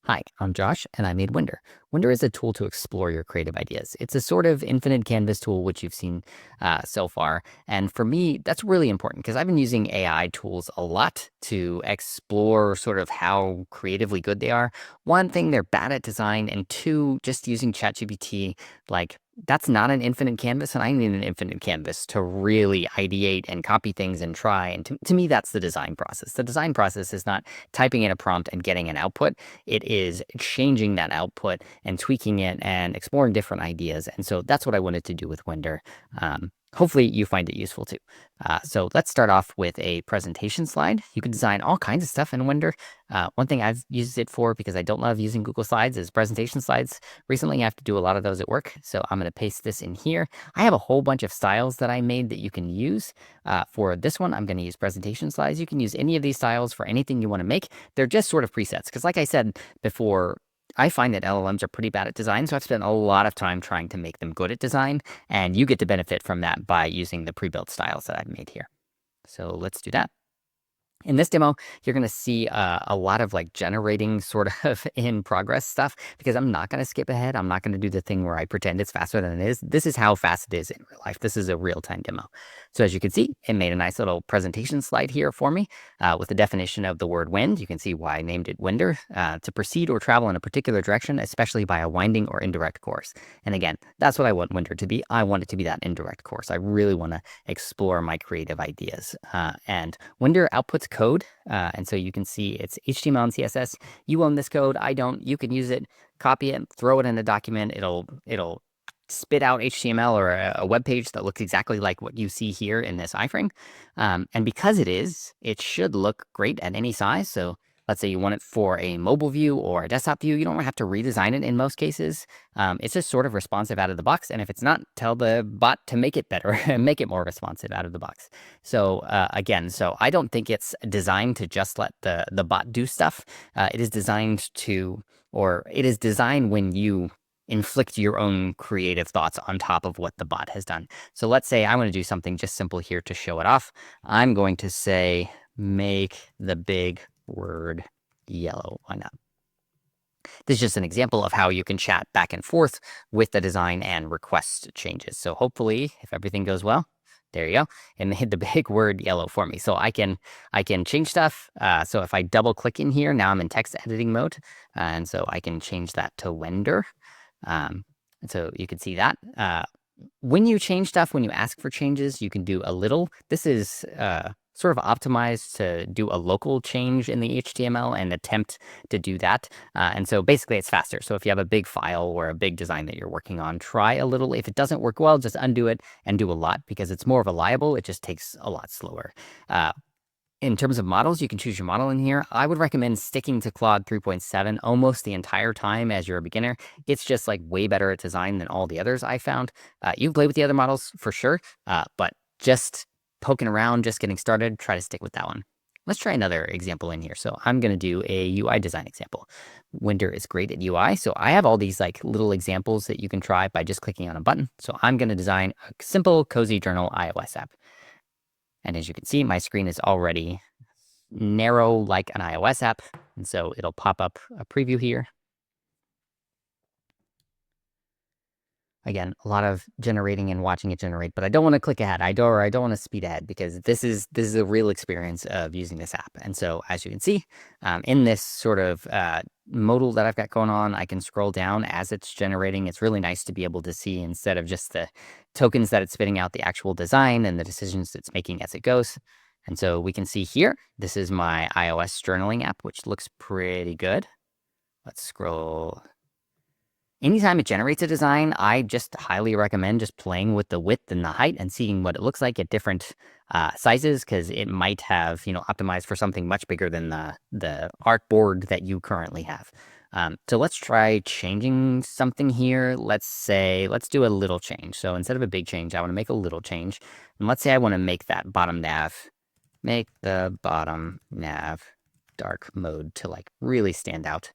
Hi, I'm Josh, and I made Wender. Wender is a tool to explore your creative ideas. It's a sort of infinite canvas tool, which you've seen so far. And for me, that's really important because I've been using AI tools a lot to explore sort of how creatively good they are. One thing, they're bad at design, and two, just using ChatGPT, like that's not an infinite canvas, and I need an infinite canvas to really ideate and copy things and try. And to me, that's the design process. The design process is not typing in a prompt and getting an output. It is changing that output and tweaking it and exploring different ideas. And so that's what I wanted to do with Wender. Hopefully you find it useful too. So let's start off with a presentation slide. You can design all kinds of stuff in Wender. One thing I've used it for, because I don't love using Google Slides, is presentation slides. Recently, I have to do a lot of those at work, so I'm going to paste this in here. I have a whole bunch of styles that I made that you can use. For this one, I'm going to use presentation slides. You can use any of these styles for anything you want to make. They're just sort of presets, because like I said before, I find that LLMs are pretty bad at design, so I've spent a lot of time trying to make them good at design, and you get to benefit from that by using the pre-built styles that I've made here. So let's do that. In this demo, you're going to see a lot of like generating sort of in progress stuff, because I'm not going to skip ahead. I'm not going to do the thing where I pretend it's faster than it is. This is how fast it is in real life. This is a real-time demo. So as you can see, it made a nice little presentation slide here for me with the definition of the word wind. You can see why I named it Wender, to proceed or travel in a particular direction, especially by a winding or indirect course. And again, that's what I want Wender to be. I want it to be that indirect course. I really want to explore my creative ideas. And Wender outputs code. And so you can see it's HTML and CSS. You own this code. I don't. You can use it, copy it, throw it in a document. It'll spit out HTML or a web page that looks exactly like what you see here in this iframe. And because it should look great at any size. So let's say you want it for a mobile view or a desktop view. You don't have to redesign it in most cases. It's just sort of responsive out of the box. And if it's not, tell the bot to make it better and make it more responsive out of the box. So again, so I don't think it's designed to just let the bot do stuff. It is designed to, or it is designed when you inflict your own creative thoughts on top of what the bot has done. So let's say I want to do something just simple here to show it off. I'm going to say, make the big word yellow. Why not? This is just an example of how you can chat back and forth with the design and request changes. So hopefully, if everything goes well, there you go, and hit the big word yellow for me. So I can change stuff. So if I double click in here, now I'm in text editing mode, and so I can change that to Wender. And so you can see that. When you change stuff, when you ask for changes, you can do a little. This is sort of optimized to do a local change in the HTML and attempt to do that. And so basically it's faster. So if you have a big file or a big design that you're working on, try a little. If it doesn't work well, just undo it and do a lot, because it's more reliable. It just takes a lot slower. In terms of models, you can choose your model in here. I would recommend sticking to Claude 3.7 almost the entire time as you're a beginner. It's just like way better at design than all the others I found. You can play with the other models for sure, but just poking around, just getting started, try to stick with that one. Let's try another example in here. So I'm going to do a UI design example. Wender is great at UI. So I have all these like little examples that you can try by just clicking on a button. So I'm going to design a simple cozy journal iOS app. And as you can see, my screen is already narrow like an iOS app. And so it'll pop up a preview here. Again, a lot of generating and watching it generate, but I don't want to click ahead. I don't want to speed ahead, because this is a real experience of using this app. And so as you can see, in this sort of modal that I've got going on, I can scroll down as it's generating. It's really nice to be able to see, instead of just the tokens that it's spitting out, the actual design and the decisions it's making as it goes. And so we can see here, this is my iOS journaling app, which looks pretty good. Let's scroll. Anytime it generates a design, I just highly recommend just playing with the width and the height and seeing what it looks like at different sizes, because it might have, optimized for something much bigger than the artboard that you currently have. So let's try changing something here. Let's do a little change. So instead of a big change, I want to make a little change. And let's say I want to make that bottom nav, make the bottom nav dark mode to like really stand out.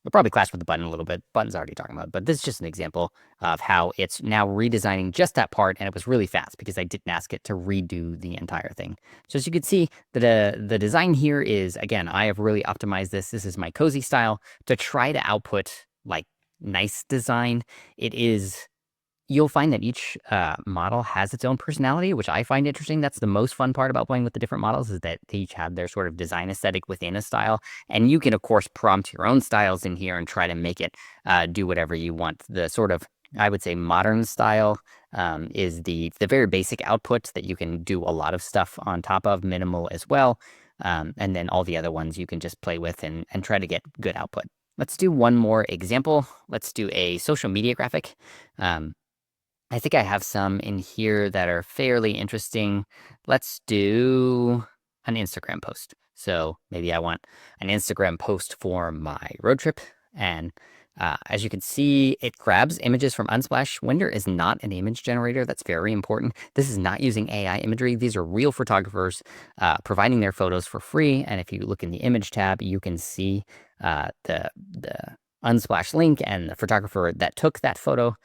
It'll probably clash with the button a little bit. Button's already talking about, but this is just an example of how it's now redesigning just that part, and it was really fast because I didn't ask it to redo the entire thing. So as you can see, the design here is, again, I have really optimized this. This is my cozy style to try to output like nice design. It is You'll find that each model has its own personality, which I find interesting. That's the most fun part about playing with the different models is that they each have their sort of design aesthetic within a style. And you can, of course, prompt your own styles in here and try to make it do whatever you want. The sort of, I would say, modern style is the very basic output that you can do a lot of stuff on top of, minimal as well. And then all the other ones you can just play with and try to get good output. Let's do one more example. Let's do a social media graphic. I think I have some in here that are fairly interesting. Let's do an Instagram post. So maybe I want an Instagram post for my road trip. And as you can see, it grabs images from Unsplash. Wender is not an image generator. That's very important. This is not using AI imagery. These are real photographers providing their photos for free. And if you look in the image tab, you can see the Unsplash link and the photographer that took that photo.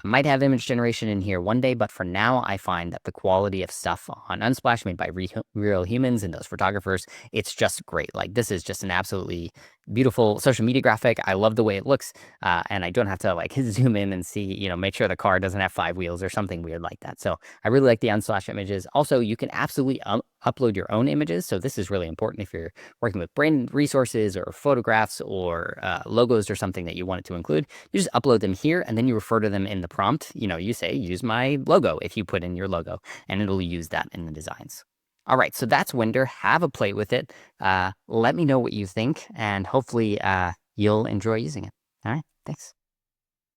Might have image generation in here one day, but for now, I find that the quality of stuff on Unsplash made by real humans and those photographers, it's just great. Like, this is just an absolutely beautiful social media graphic. I love the way it looks, and I don't have to like zoom in and see, make sure the car doesn't have 5 wheels or something weird like that. So I really like the Unsplash images. Also, you can absolutely upload your own images. So this is really important if you're working with brand resources or photographs or logos or something that you want it to include. You just upload them here, and then you refer to them in the prompt. You say, use my logo if you put in your logo, and it'll use that in the designs. All right, so that's Wender. Have a play with it. Let me know what you think, and hopefully you'll enjoy using it. All right, thanks.